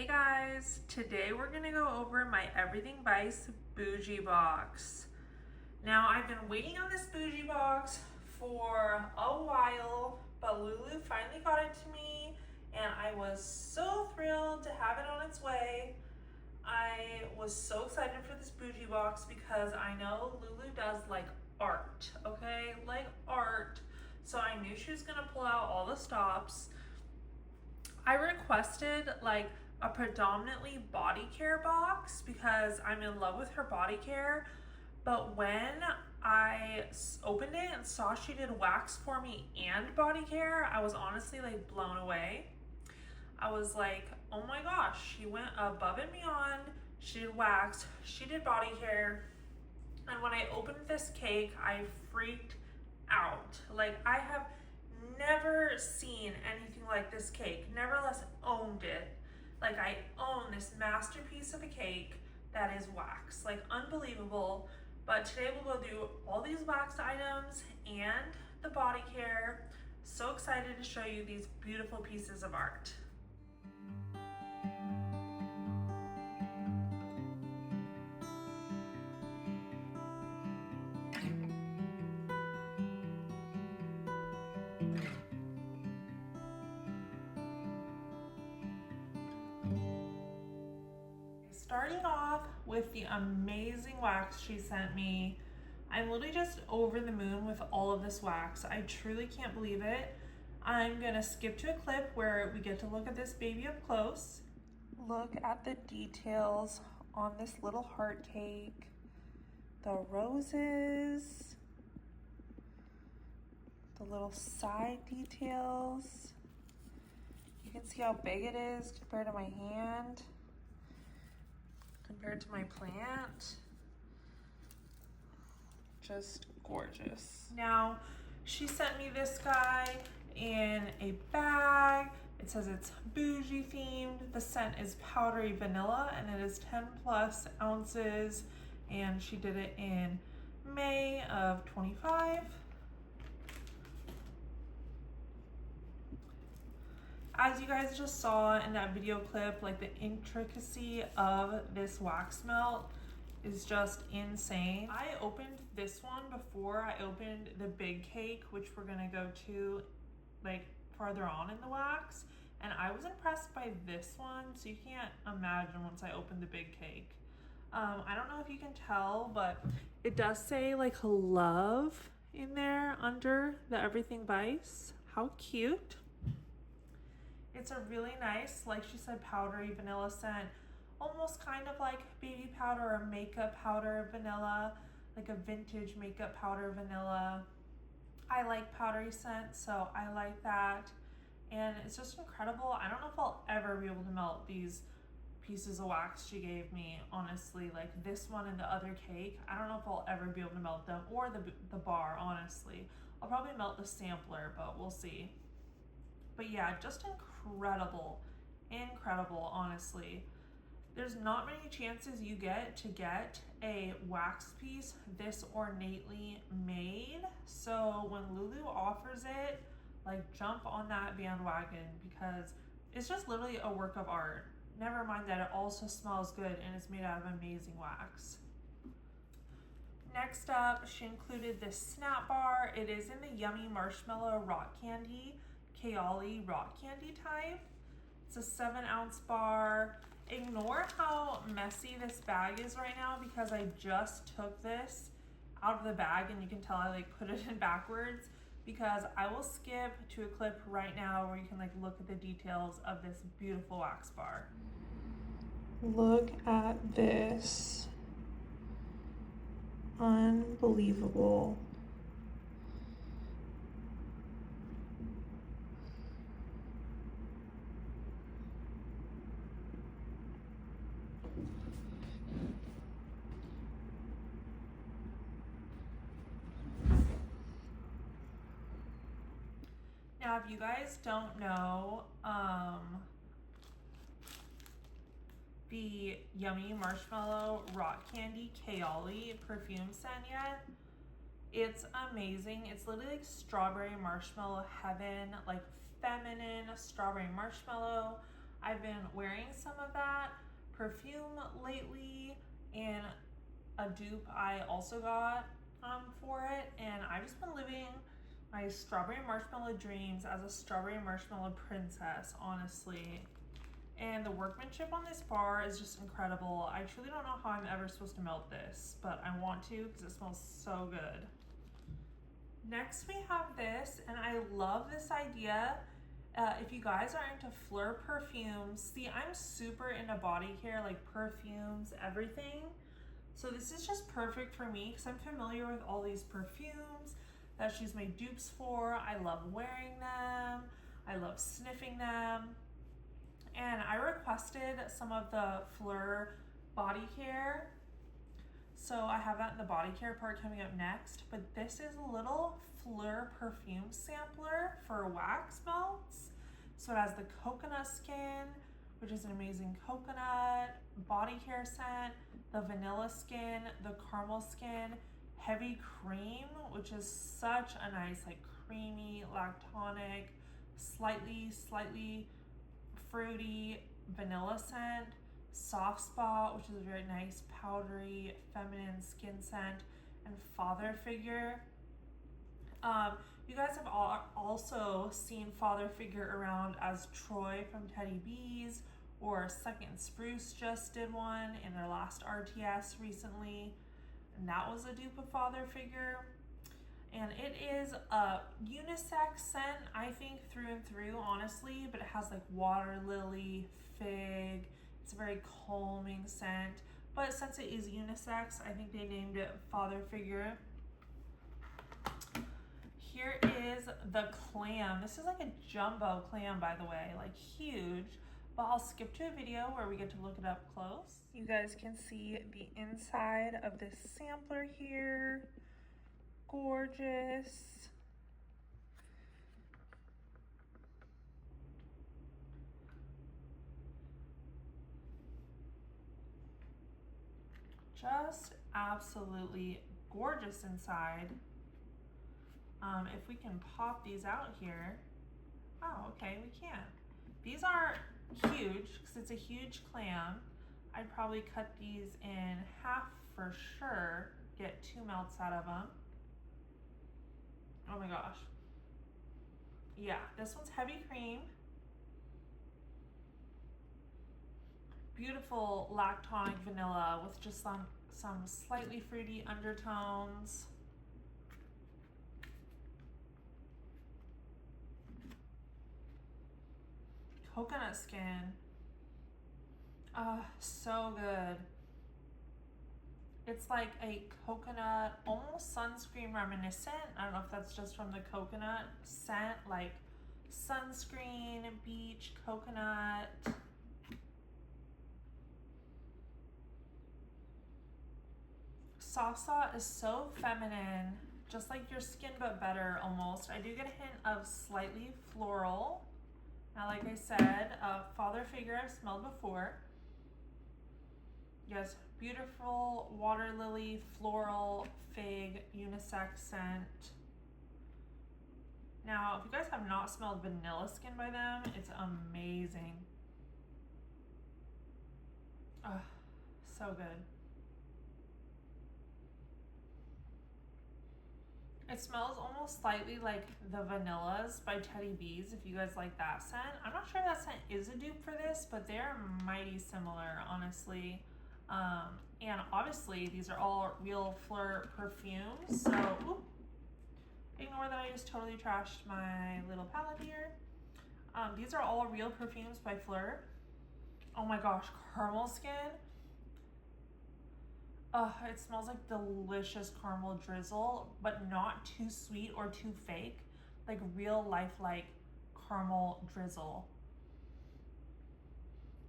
Hey guys, today we're gonna go over my Everything Vice Boujie box. Now I've been waiting on this Boujie box for a while, but Lulu finally got it to me and I was so thrilled to have it on its way. I was so excited for this Boujie box because I know Lulu does like art, okay? Like art. So I knew she was gonna pull out all the stops. I requested like a predominantly body care box because I'm in love with her body care. But when I opened it and saw she did wax for me and body care, I was honestly like blown away. I was like, oh my gosh, she went above and beyond. She did wax, she did body care. And when I opened this cake, I freaked out. Like, I have never seen anything like this cake, nevertheless owned it. Like, I own this masterpiece of a cake that is wax, like unbelievable. But today we'll go do all these wax items and the body care. So excited to show you these beautiful pieces of art. Starting off with the amazing wax she sent me. I'm literally just over the moon with all of this wax. I truly can't believe it. I'm gonna skip to a clip where we get to look at this baby up close. Look at the details on this little heart cake. The roses, the little side details. You can see how big it is compared to my hand. Compared to my plant. Just gorgeous. Now, she sent me this guy in a bag. It says it's bougie themed. The scent is powdery vanilla and it is 10 plus ounces. And she did it in May of 25. As you guys just saw in that video clip, like the intricacy of this wax melt is just insane. I opened this one before I opened the big cake, which we're gonna go to like farther on in the wax. And I was impressed by this one, so you can't imagine once I opened the big cake. I don't know if you can tell, but it does say like love in there under the Everything Vice. How cute. It's a really nice, like she said, powdery vanilla scent, almost kind of like baby powder or makeup powder vanilla, like a vintage makeup powder vanilla. I like powdery scent, so I like that. And it's just incredible. I don't know if I'll ever be able to melt these pieces of wax she gave me, honestly. Like this one and the other cake, I don't know if I'll ever be able to melt them, or the bar, honestly. I'll probably melt the sampler, but we'll see. But yeah, just incredible, honestly. There's not many chances you get to get a wax piece this ornately made. So when Lulu offers it, like jump on that bandwagon because it's just literally a work of art. Never mind that it also smells good and it's made out of amazing wax. Next up, she included this snap bar. It is in the Yummy Marshmallow Rock Candy Kaoli rock candy type. It's a 7-ounce bar. Ignore how messy this bag is right now because I just took this out of the bag and you can tell I like put it in backwards because I will skip to a clip right now where you can like look at the details of this beautiful wax bar. Look at this. Unbelievable. Now, if you guys don't know the Yummy Marshmallow Rock Candy Kaoli perfume scent yet, it's amazing. It's literally like strawberry marshmallow heaven, like feminine strawberry marshmallow. I've been wearing some of that perfume lately, and a dupe I also got for it, and I've just been living my strawberry marshmallow dreams as a strawberry marshmallow princess, honestly. And the workmanship on this bar is just incredible. I truly don't know how I'm ever supposed to melt this, but I want to because it smells so good. Next we have this, and I love this idea. If you guys are into Fleur perfumes, see, I'm super into body care, like perfumes, everything. So this is just perfect for me because I'm familiar with all these perfumes that she's made dupes for. I love wearing them. I love sniffing them. And I requested some of the Fleur body care. So I have that in the body care part coming up next. But this is a little Fleur perfume sampler for wax melts. So it has the coconut skin, which is an amazing coconut body care scent, the vanilla skin, the caramel skin, heavy cream, which is such a nice, like, creamy, lactonic, slightly fruity vanilla scent, soft spot, which is a very nice powdery feminine skin scent, and father figure. You guys have also seen father figure around as Troy from Teddy Bees, or Second Spruce just did one in their last RTS recently, and that was a dupe of father figure. And it is a unisex scent, I think, through and through, honestly, but it has like water lily, fig. It's a very calming scent. But since it is unisex, I think they named it father figure. Here is the clam. This is like a jumbo clam, by the way, like huge. But I'll skip to a video where we get to look it up close. You guys can see the inside of this sampler here. Gorgeous. Just absolutely gorgeous inside. If we can pop these out here. Oh, okay, we can. These are huge because it's a huge clam. I'd probably cut these in half for sure, get 2 melts out of them. Oh my gosh. Yeah, this one's heavy cream. Beautiful lactonic vanilla with just some slightly fruity undertones. Coconut skin. So good. It's like a coconut, almost sunscreen reminiscent. I don't know if that's just from the coconut scent, like sunscreen, beach, coconut. Soft Spot is so feminine, just like your skin, but better almost. I do get a hint of slightly floral. Now, like I said, father figure I've smelled before. Yes, beautiful water lily, floral, fig, unisex scent. Now, if you guys have not smelled vanilla skin by them, it's amazing. So good. It smells almost slightly like the Vanillas by Teddy Bees, if you guys like that scent. I'm not sure if that scent is a dupe for this, but they're mighty similar, honestly. And obviously, these are all real Fleur perfumes, so ignore that I just totally trashed my little palette here. These are all real perfumes by Fleur. Oh my gosh, caramel skin. It smells like delicious caramel drizzle, but not too sweet or too fake. Like real life-like caramel drizzle.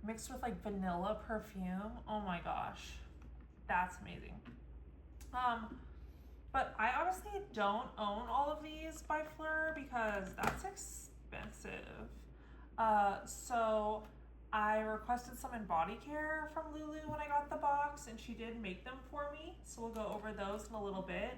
Mixed with like vanilla perfume. Oh my gosh. That's amazing. But I honestly don't own all of these by Fleur because that's expensive. So I requested some in body care from Lulu when I got the box, and she did make them for me. So we'll go over those in a little bit,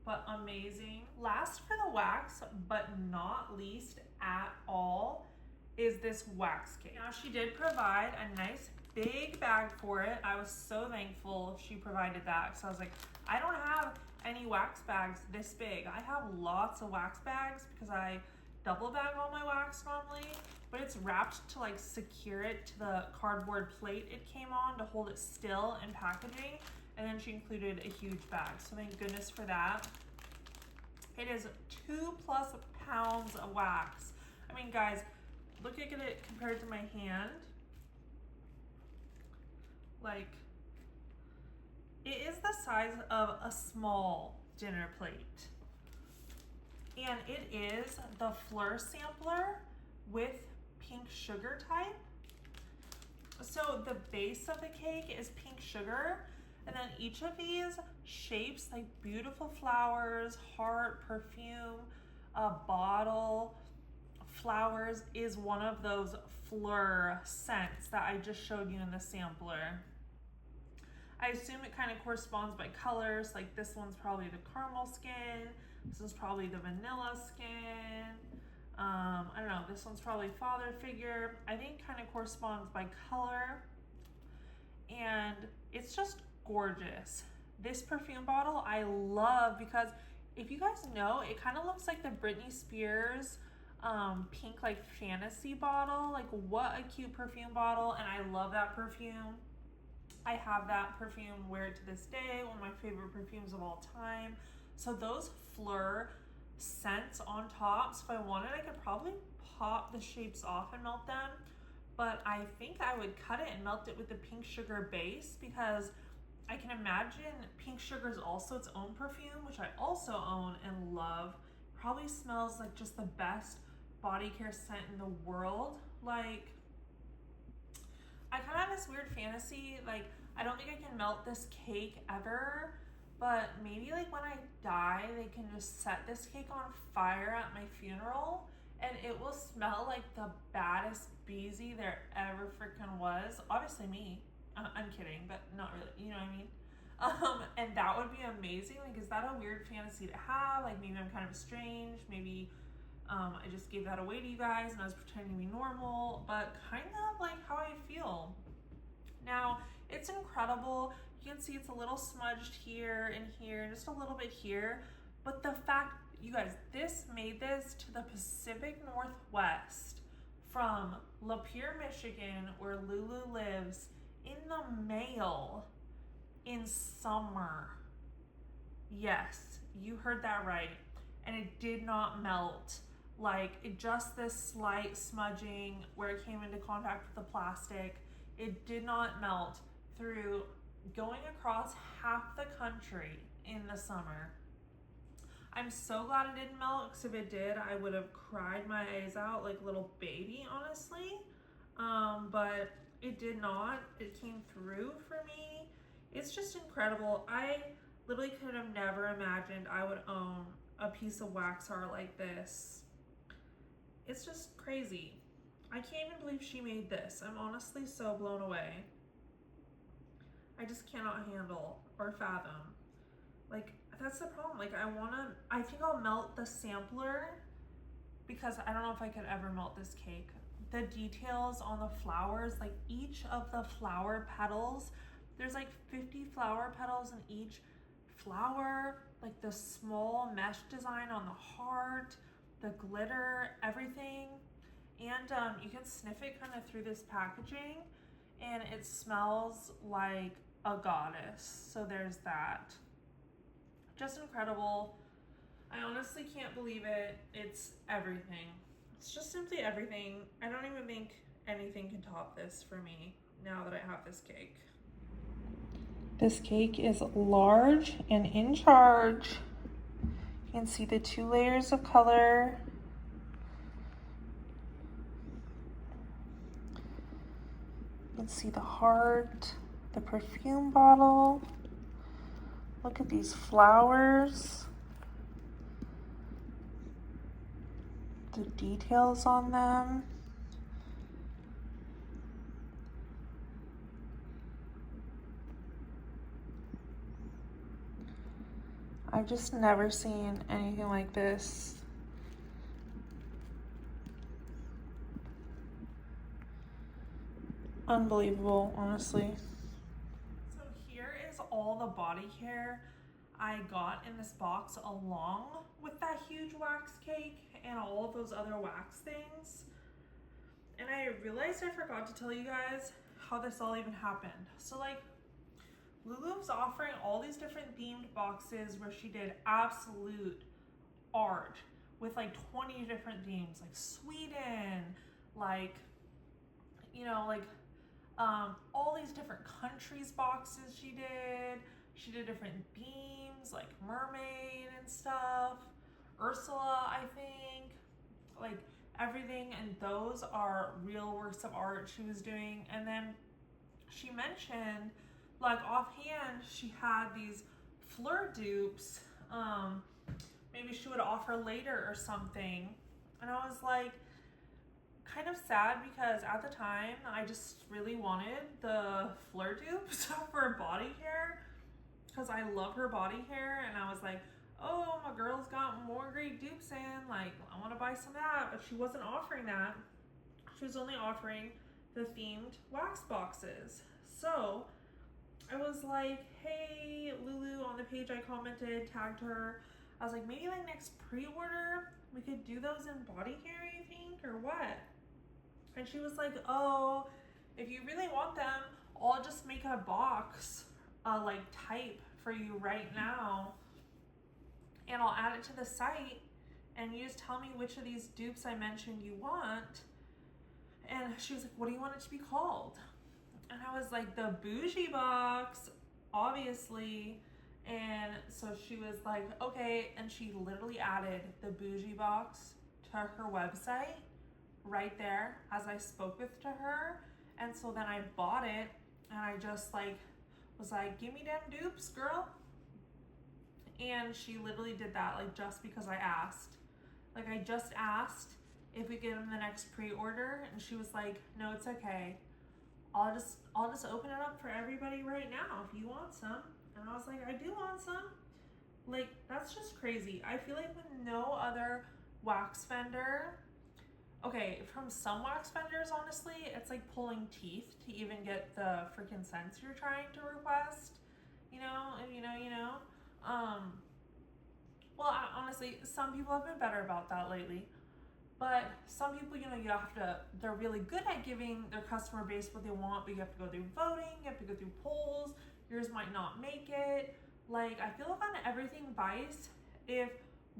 but amazing. Last for the wax, but not least at all, is this wax cake. Now she did provide a nice big bag for it. I was so thankful she provided that, because I was like, I don't have any wax bags this big. I have lots of wax bags because I double bag all my wax normally, but it's wrapped to like secure it to the cardboard plate it came on to hold it still in packaging. And then she included a huge bag, so thank goodness for that. It is 2+ pounds of wax. I mean, guys, look at it compared to my hand. Like, it is the size of a small dinner plate. And it is the Fleur sampler with pink sugar type. So the base of the cake is pink sugar, and then each of these shapes, like beautiful flowers, heart, perfume, a bottle, flowers, is one of those Fleur scents that I just showed you in the sampler. I assume it kind of corresponds by colors. Like this one's probably the caramel skin. This is probably the vanilla skin. I don't know, this one's probably father figure. I think kind of corresponds by color. And it's just gorgeous. This perfume bottle I love because if you guys know, it kind of looks like the Britney Spears pink like fantasy bottle. Like what a cute perfume bottle, and I love that perfume. I have that perfume, wear it to this day, one of my favorite perfumes of all time. So those Fleur scents on top, so if I wanted, I could probably pop the shapes off and melt them, but I think I would cut it and melt it with the pink sugar base, because I can imagine pink sugar is also its own perfume, which I also own and love. Probably smells like just the best body care scent in the world. Like, I kind of have this weird fantasy, like, I don't think I can melt this cake ever, but maybe like when I die, they can just set this cake on fire at my funeral and it will smell like the baddest beezy there ever freaking was. Obviously me, I'm kidding, but not really, you know what I mean? And that would be amazing. Like, is that a weird fantasy to have? Like maybe I'm kind of strange, maybe I just gave that away to you guys and I was pretending to be normal, but kind of like how I feel. Now, it's incredible. You can see it's a little smudged here and here, and just a little bit here. But the fact, you guys, this made this to the Pacific Northwest from Lapeer, Michigan, where Lulu lives, in the mail in summer. Yes, you heard that right. And it did not melt. Like, it just this slight smudging where it came into contact with the plastic. It did not melt through going across half the country in the summer. I'm so glad it didn't melt, because if it did, I would have cried my eyes out like a little baby, honestly. But it did not. It came through for me. It's just incredible. I literally could have never imagined I would own a piece of wax art like this. It's just crazy. I can't even believe she made this. I'm honestly so blown away. I just cannot handle or fathom. Like, that's the problem. Like, I think I'll melt the sampler, because I don't know if I could ever melt this cake. The details on the flowers, like each of the flower petals, there's like 50 flower petals in each flower, like the small mesh design on the heart, the glitter, everything. And you can sniff it kind of through this packaging, and it smells like a goddess. So there's that. Just incredible. I honestly can't believe it. It's everything. It's just simply everything. I don't even think anything can top this for me now that I have this cake. This cake is large and in charge. You can see the 2 layers of color. You can see the heart, the perfume bottle. Look at these flowers. The details on them. I've just never seen anything like this. Unbelievable, honestly. So here is all the body care I got in this box, along with that huge wax cake and all of those other wax things. And I realized I forgot to tell you guys how this all even happened. So like, Lulu was offering all these different themed boxes where she did absolute art with like 20 different themes, like Sweden, like, you know, like all these different countries boxes she did. She did different themes like mermaid and stuff, Ursula, I think, like everything. And those are real works of art she was doing. And then she mentioned, like offhand, she had these Fleur dupes. Maybe she would offer later or something. And I was like, kind of sad, because at the time I just really wanted the Fleur dupes for body care, because I love her body hair. And I was like, oh, my girl's got more great dupes in, like I want to buy some of that. But she wasn't offering that. She was only offering the themed wax boxes. So I was like, hey, Lulu, on the page I commented, tagged her. I was like, maybe like next pre-order, we could do those in body hair, you think, or what? And she was like, oh, if you really want them, I'll just make a box, like type for you right now. And I'll add it to the site, and you just tell me which of these dupes I mentioned you want. And she was like, what do you want it to be called? And I was like, the Boujie box, obviously. And so she was like, okay. And she literally added the Boujie box to her website right there as I spoke with to her. And so then I bought it, and I just like was like, give me them dupes, girl. And she literally did that, like, just because I asked. Like, I just asked if we get them the next pre-order, and she was like, no, it's okay. I'll just open it up for everybody right now if you want some. And I was like, I do want some. Like, that's just crazy. I feel like with no other wax vendor, okay, from some wax vendors, honestly, it's like pulling teeth to even get the freaking scents you're trying to request, you know, and you know. Well, honestly, some people have been better about that lately. But some people, you know, they're really good at giving their customer base what they want, but you have to go through voting, you have to go through polls, yours might not make it. Like, I feel like on everything Vice, if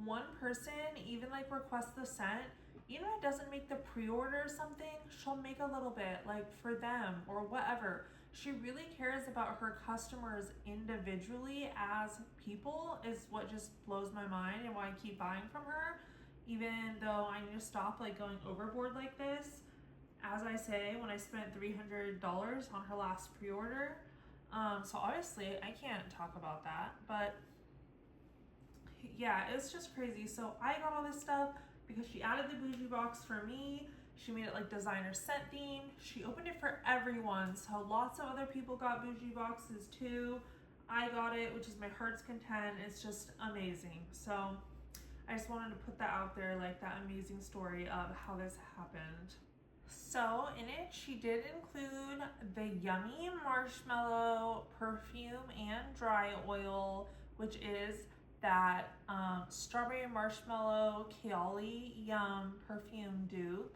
one person even like requests the scent, even if it doesn't make the pre-order or something, she'll make a little bit, like for them or whatever. She really cares about her customers individually as people, is what just blows my mind, and why I keep buying from her. Even though I need to stop like going overboard like this, as I say, when I spent $300 on her last pre-order. So obviously I can't talk about that, but yeah, it's just crazy. So I got all this stuff because she added the Boujie box for me. She made it like designer scent theme. She opened it for everyone. So lots of other people got Boujie boxes too. I got it, which is my heart's content. It's just amazing. So I just wanted to put that out there, like that amazing story of how this happened. So in it, she did include the Yummy Marshmallow perfume and dry oil, which is that strawberry marshmallow Keali Yum perfume dupe.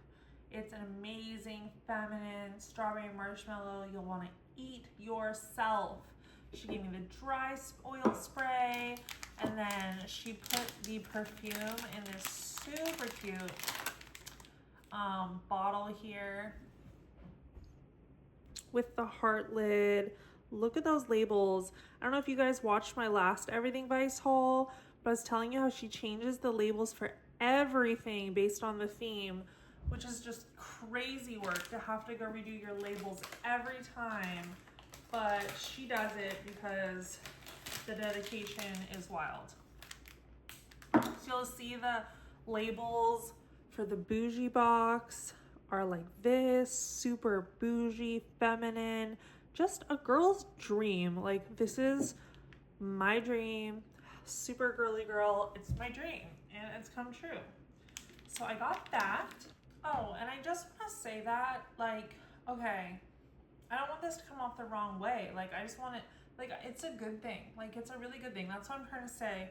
It's an amazing feminine strawberry marshmallow you'll want to eat yourself. She gave me the dry oil spray, and then she put the perfume in this super cute bottle here with the heart lid. Look at those labels. I don't know if you guys watched my last Everything Vice haul, but I was telling you how she changes the labels for everything based on the theme, which is just crazy work to have to go redo your labels every time. But she does it because the dedication is wild. So you'll see the labels for the Boujie box are like this, super bougie, feminine, just a girl's dream. Like, this is my dream, super girly girl. It's my dream and it's come true. So I got that. Oh, and I just want to say that, like, okay, I don't want this to come off the wrong way. Like, I just want it, like, it's a good thing. Like, it's a really good thing. That's what I'm trying to say,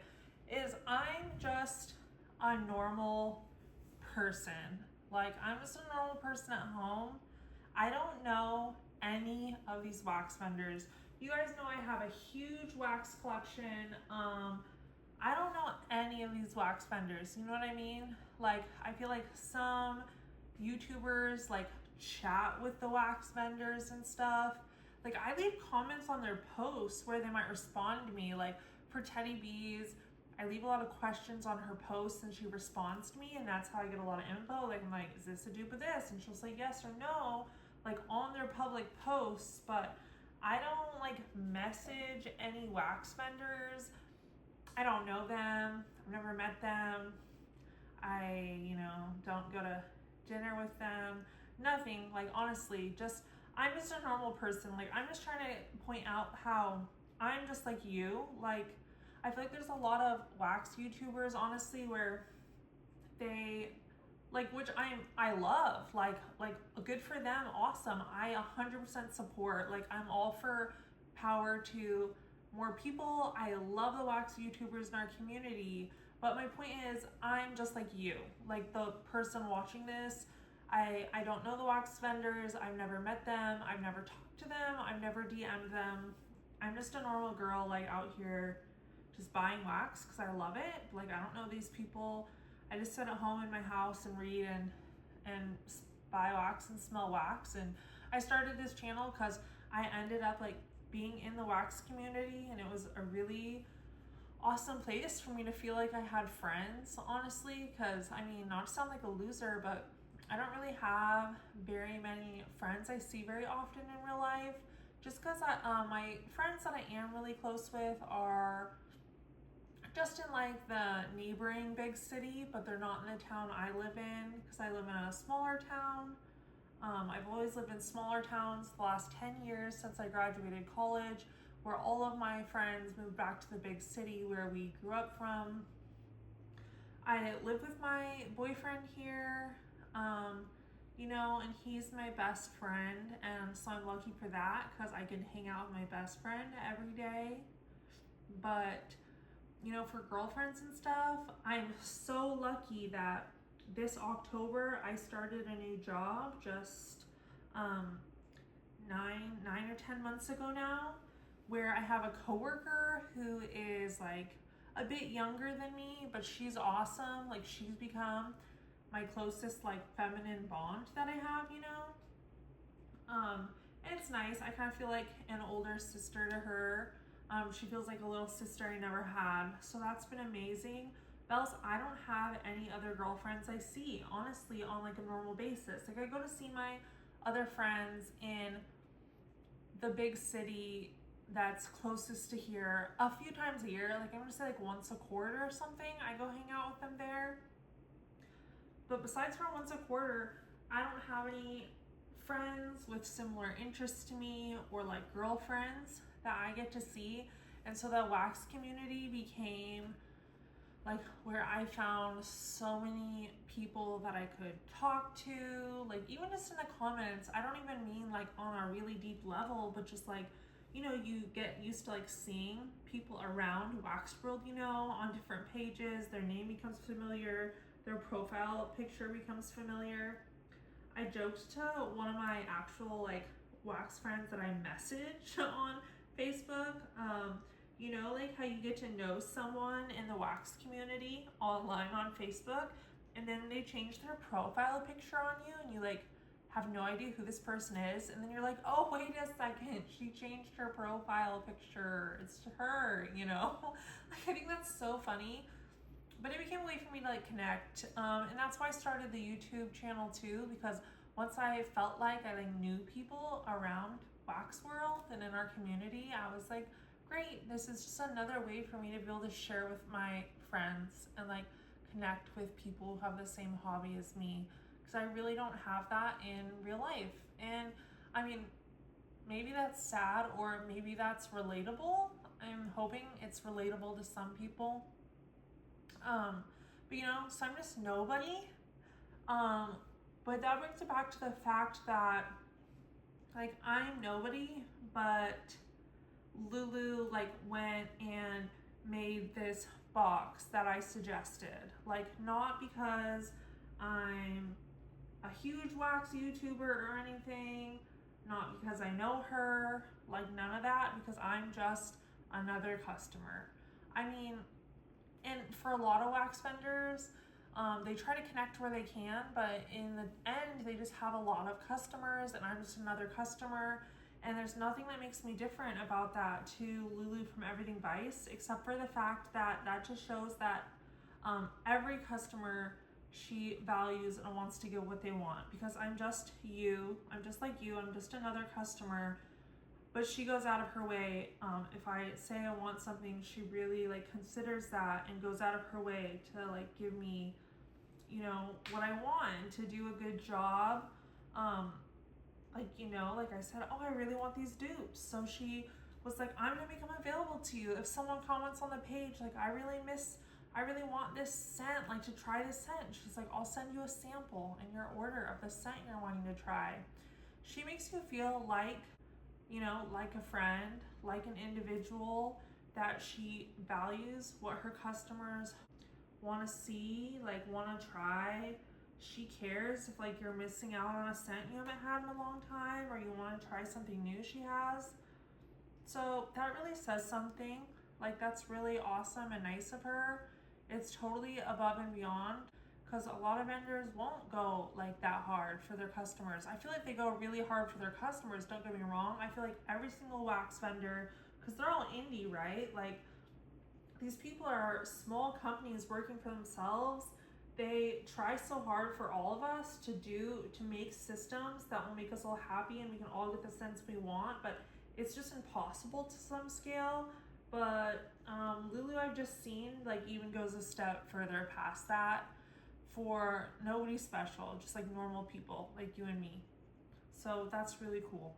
is I'm just a normal person. Like, I'm just a normal person at home. I don't know any of these wax vendors. You guys know I have a huge wax collection. I don't know any of these wax vendors. You know what I mean? Like, I feel like some YouTubers like chat with the wax vendors and stuff. Like, I leave comments on their posts where they might respond to me. Like, for Teddy Bees, I leave a lot of questions on her posts and she responds to me, and that's how I get a lot of info. Like, I'm like, is this a dupe of this? And she'll say yes or no, like on their public posts. But I don't like message any wax vendors. I don't know them. I've never met them. I, don't go to dinner with them. Nothing. Like, honestly, I'm just a normal person. Like, I'm just trying to point out how I'm just like you. Like, I feel like there's a lot of wax YouTubers, honestly, where they, like, which I love, like good for them, awesome. I 100% support. Like, I'm all for power to more people. I love the wax YouTubers in our community, but my point is, I'm just like you, like the person watching this. I don't know the wax vendors. I've never met them. I've never talked to them. I've never DM'd them. I'm just a normal girl, like, out here just buying wax because I love it. Like, I don't know these people. I just sit at home in my house and read and buy wax and smell wax. And I started this channel because I ended up like being in the wax community, and it was a really awesome place for me to feel like I had friends, honestly. Because, I mean, not to sound like a loser, but I don't really have very many friends I see very often in real life, just because my friends that I am really close with are just in like the neighboring big city, but they're not in the town I live in, because I live in a smaller town. I've always lived in smaller towns the last 10 years since I graduated college, where all of my friends moved back to the big city where we grew up from. I live with my boyfriend here, and he's my best friend, and so I'm lucky for that because I can hang out with my best friend every day. But for girlfriends and stuff, I'm so lucky that this October I started a new job just 9 or 10 months ago now, where I have a coworker who is like a bit younger than me, but she's awesome. Like, she's become my closest like feminine bond that I have, and it's nice. I kind of feel like an older sister to her. She feels like a little sister I never had. So that's been amazing. But else, I don't have any other girlfriends I see, honestly, on like a normal basis. Like, I go to see my other friends in the big city that's closest to here a few times a year. Like, I'm gonna say like once a quarter or something. I go hang out with them there. But besides for once a quarter, I don't have any friends with similar interests to me or like girlfriends that I get to see. And so the wax community became like where I found so many people that I could talk to, like even just in the comments. I don't even mean like on a really deep level, but just like, you get used to like seeing people around Wax World, on different pages. Their name becomes familiar, their profile picture becomes familiar. I joked to one of my actual like wax friends that I message on Facebook, like how you get to know someone in the wax community online on Facebook, and then they change their profile picture on you, and you like have no idea who this person is, and then you're like, oh, wait a second, she changed her profile picture, it's her, Like, I think that's so funny. But it became a way for me to like connect, and that's why I started the YouTube channel too, because once I felt like I like knew people around Wax World and in our community, I was like, great, this is just another way for me to be able to share with my friends and like connect with people who have the same hobby as me, because I really don't have that in real life. And I mean, maybe that's sad, or maybe that's relatable. I'm hoping it's relatable to some people. But so I'm just nobody. But that brings it back to the fact that Like, I'm nobody, but Lulu like went and made this box that I suggested. Like, not because I'm a huge wax YouTuber or anything, not because I know her, like none of that, because I'm just another customer. I mean, and for a lot of wax vendors, they try to connect where they can, but in the end, they just have a lot of customers, and I'm just another customer. And there's nothing that makes me different about that to Lulu from Everything Vice, except for the fact that that just shows that every customer she values and wants to get what they want, because I'm just you. I'm just like you. I'm just another customer. But she goes out of her way. If I say I want something, she really like considers that and goes out of her way to like give me, you know, what I want, to do a good job. Like, you know, like I said, oh, I really want these dupes. So she was like, I'm gonna make them available to you. If someone comments on the page, like, I really want this scent, like to try this scent. She's like, I'll send you a sample in your order of the scent you're wanting to try. She makes you feel like, you know, like a friend, like an individual, that she values what her customers want to see, like want to try. She cares if like you're missing out on a scent you haven't had in a long time, or you want to try something new she has. So that really says something. Like, that's really awesome and nice of her. It's totally above and beyond, because a lot of vendors won't go like that hard for their customers. I feel like they go really hard for their customers, don't get me wrong. I feel like every single wax vendor, because they're all indie, right? Like, these people are small companies working for themselves. They try so hard for all of us to make systems that will make us all happy and we can all get the scents we want, but it's just impossible to some scale. But Lulu, I've just seen, like, even goes a step further past that for nobody special, just like normal people like you and me. So that's really cool.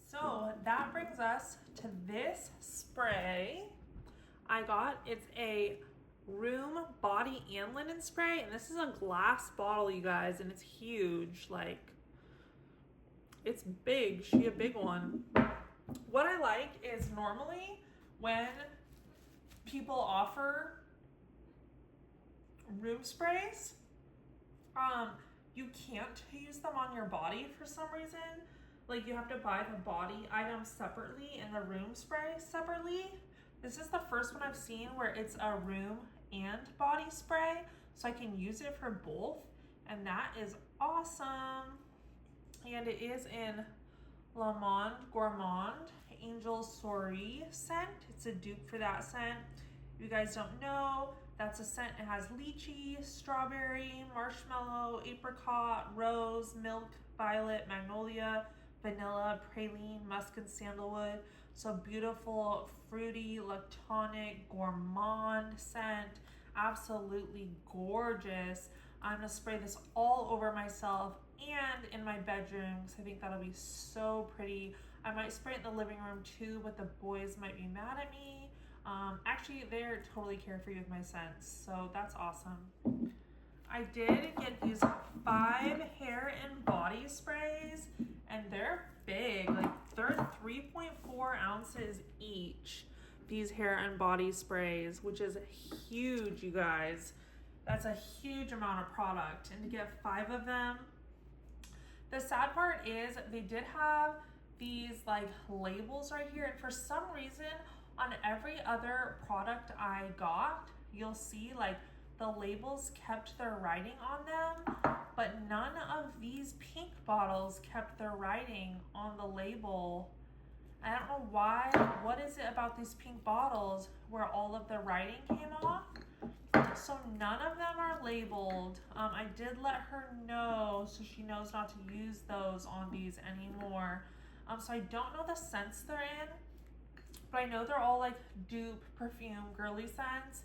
So that brings us to this spray I got. It's a room, body, and linen spray, and this is a glass bottle, you guys, and it's huge. Like, it's big. She a big one. What I like is normally when people offer room sprays, you can't use them on your body for some reason. Like, you have to buy the body item separately and the room spray separately. This is the first one I've seen where it's a room and body spray, so I can use it for both, and that is awesome. And it is in Le Monde Gourmand Angel Souris scent. It's a dupe for that scent. If you guys don't know, that's a scent. It has lychee, strawberry, marshmallow, apricot, rose, milk, violet, magnolia, vanilla, praline, musk, and sandalwood. So beautiful, fruity, lactonic, gourmand scent. Absolutely gorgeous. I'm gonna spray this all over myself and in my bedroom, because I think that'll be so pretty. I might spray it in the living room too, but the boys might be mad at me. Actually, they're totally carefree with my scents, so that's awesome. I did get these 5 hair and body sprays, and they're big. Like, they're 3.4 ounces each, these hair and body sprays, which is huge, you guys. That's a huge amount of product, and to get 5 of them. The sad part is they did have these like labels right here, and for some reason on every other product I got, you'll see like the labels kept their writing on them, but none of these pink bottles kept their writing on the label. I don't know why. What is it about these pink bottles where all of the writing came off? So none of them are labeled. I did let her know, so she knows not to use those on these anymore. So I don't know the scents they're in, but I know they're all like dupe perfume girly scents.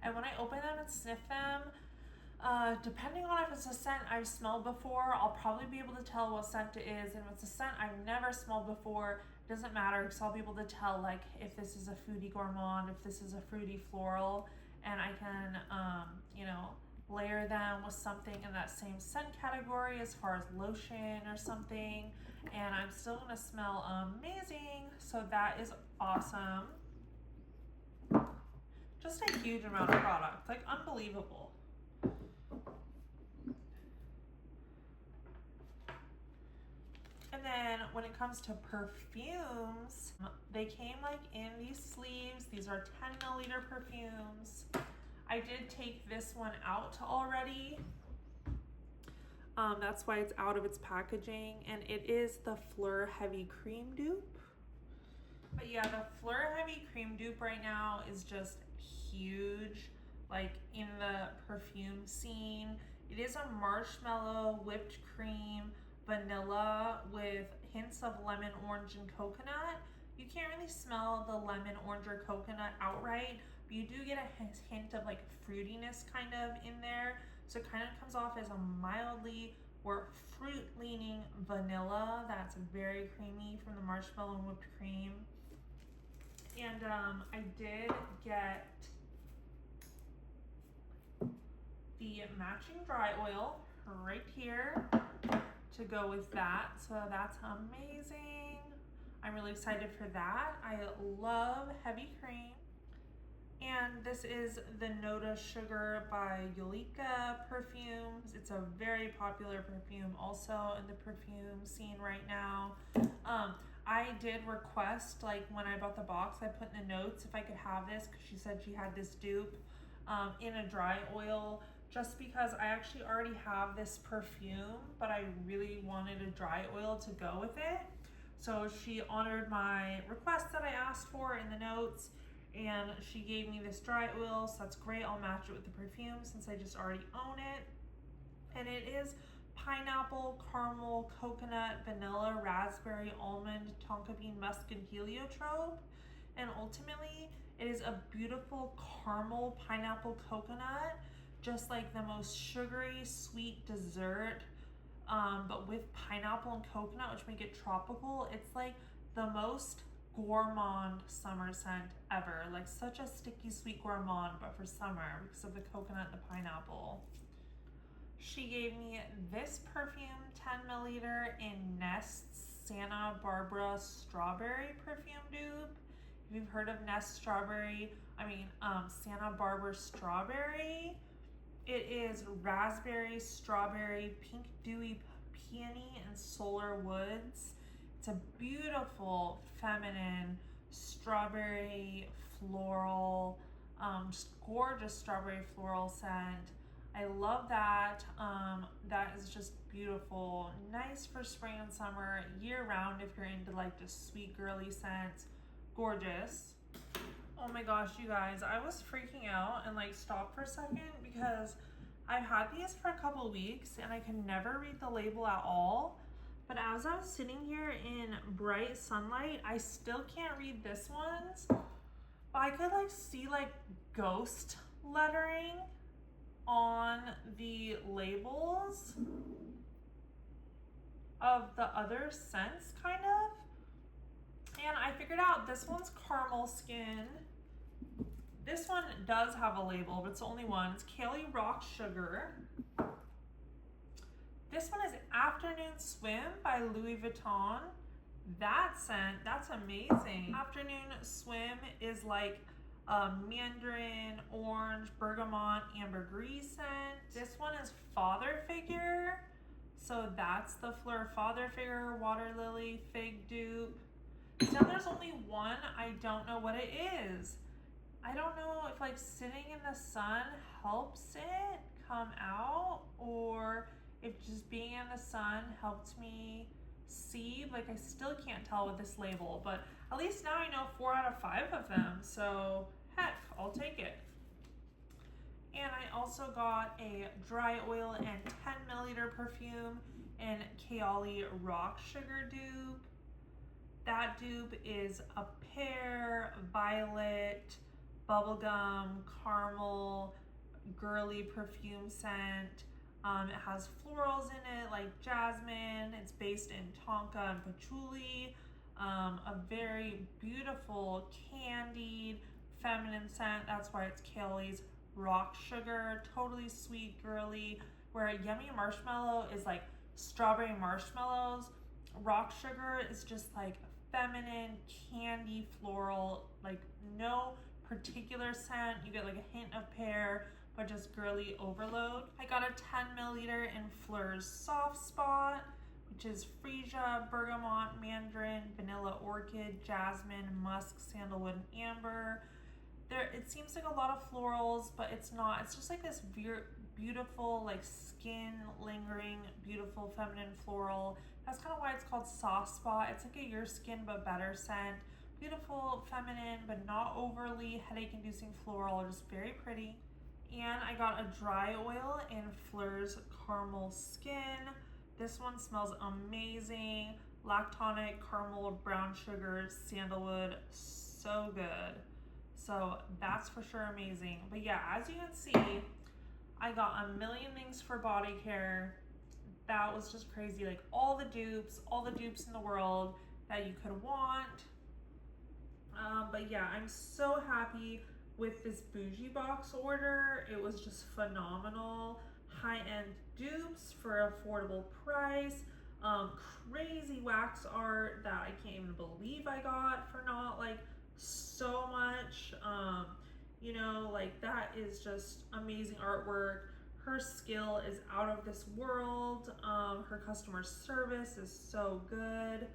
And when I open them and sniff them, depending on if it's a scent I've smelled before, I'll probably be able to tell what scent it is. And if it's a scent I've never smelled before, it doesn't matter, because I'll be able to tell like if this is a fruity gourmand, if this is a fruity floral, and I can, you know, layer them with something in that same scent category as far as lotion or something, and I'm still gonna smell amazing. So that is awesome. Just a huge amount of product, like unbelievable. And then when it comes to perfumes, they came like in these sleeves. These are 10 milliliter perfumes. I did take this one out already. That's why it's out of its packaging, and it is the Fleur Heavy Cream Dupe. But yeah, the Fleur Heavy Cream Dupe right now is just huge, like in the perfume scene. It is a marshmallow, whipped cream, vanilla with hints of lemon, orange, and coconut. You can't really smell the lemon, orange, or coconut outright, but you do get a hint of like fruitiness kind of in there. So it kind of comes off as a mildly or fruit-leaning vanilla that's very creamy from the marshmallow and whipped cream. And I did get the matching dry oil right here to go with that. So that's amazing. I'm really excited for that. I love heavy cream. And this is the Noda Sugar by Yolika Perfumes. It's a very popular perfume also in the perfume scene right now. I did request, like when I bought the box, I put in the notes if I could have this because she said she had this dupe in a dry oil, just because I actually already have this perfume, but I really wanted a dry oil to go with it. So she honored my request that I asked for in the notes, and she gave me this dry oil, so that's great. I'll match it with the perfume since I just already own it. And it is pineapple, caramel, coconut, vanilla, raspberry, almond, tonka bean, musk, and heliotrope. And ultimately, it is a beautiful caramel, pineapple, coconut, just like the most sugary, sweet dessert, but with pineapple and coconut, which make it tropical. It's like the most gourmand summer scent ever, like such a sticky sweet gourmand, but for summer because of the coconut and the pineapple. She gave me this perfume, 10 milliliter in Nest's Santa Barbara Strawberry Perfume Dupe. If you've heard of Nest Strawberry, Santa Barbara Strawberry, it is raspberry, strawberry, pink dewy peony, and solar woods. It's a beautiful, feminine, strawberry, floral, just gorgeous strawberry floral scent. I love that. That is just beautiful. Nice for spring and summer, year round if you're into like just sweet girly scents. Gorgeous. Oh my gosh, you guys, I was freaking out and like stopped for a second because I've had these for a couple weeks and I can never read the label at all. But as I was sitting here in bright sunlight, I still can't read this one's. But I could like see like ghost lettering on the labels of the other scents kind of. And I figured out this one's caramel skin. This one does have a label, but it's the only one. It's Kaylee Rock Sugar. This one is Afternoon Swim by Louis Vuitton. That scent, that's amazing. Afternoon Swim is like a mandarin, orange, bergamot, ambergris scent. This one is Father Figure. So that's the Fleur Father Figure Water Lily Fig Dupe. Now there's only one, I don't know what it is. I don't know if like sitting in the sun helps it come out, or if just being in the sun helped me see. Like I still can't tell with this label, but at least now I know 4 out of 5 of them, so heck, I'll take it. And I also got a dry oil and 10 milliliter perfume in Kaylee Rock Sugar dupe. That dupe is a pear, violet, bubblegum, caramel, girly perfume scent. It has florals in it like jasmine. It's based in tonka and patchouli. A very beautiful candied feminine scent. That's why it's Kaylee's Rock Sugar. Totally sweet, girly. Where Yummy Marshmallow is like strawberry marshmallows. Rock Sugar is just like feminine, candy, floral, like no particular scent. You get like a hint of pear, but just girly overload. I got a 10 milliliter in Fleur's Soft Spot, which is freesia, bergamot, mandarin, vanilla orchid, jasmine, musk, sandalwood, and amber. It seems like a lot of florals, but it's not. It's just like this beautiful, like skin lingering, beautiful feminine floral. That's kind of why it's called Soft Spot. It's like a your skin but better scent. Beautiful, feminine, but not overly headache inducing floral, just very pretty. And I got a dry oil in Fleur's Caramel Skin. This one smells amazing. Lactonic, caramel, brown sugar, sandalwood, so good. So that's for sure amazing. But yeah, as you can see, I got a million things for body care. That was just crazy. Like all the dupes in the world that you could want. But yeah, I'm so happy with this Boujie box order. It was just phenomenal. High-end dupes for affordable price. Crazy wax art that I can't even believe I got for not like so much. You know, like that is just amazing artwork. Her skill is out of this world. Her customer service is so good.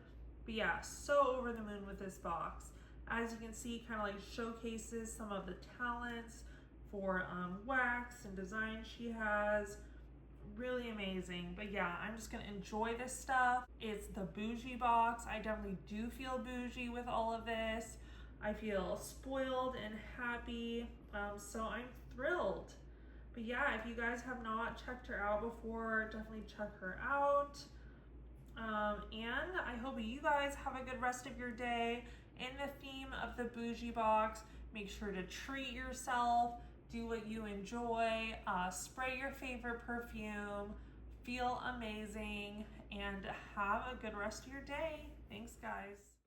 But yeah, so over the moon with this box. As you can see, kind of like showcases some of the talents for wax and design she has. Really amazing. But yeah, I'm just gonna enjoy this stuff. It's the Boujie box. I definitely do feel bougie with all of this. I feel spoiled and happy, so I'm thrilled. But yeah, if you guys have not checked her out before, definitely check her out. And I hope you guys have a good rest of your day. In the theme of the Boujie box, make sure to treat yourself, do what you enjoy, spray your favorite perfume, feel amazing, and have a good rest of your day. Thanks, guys.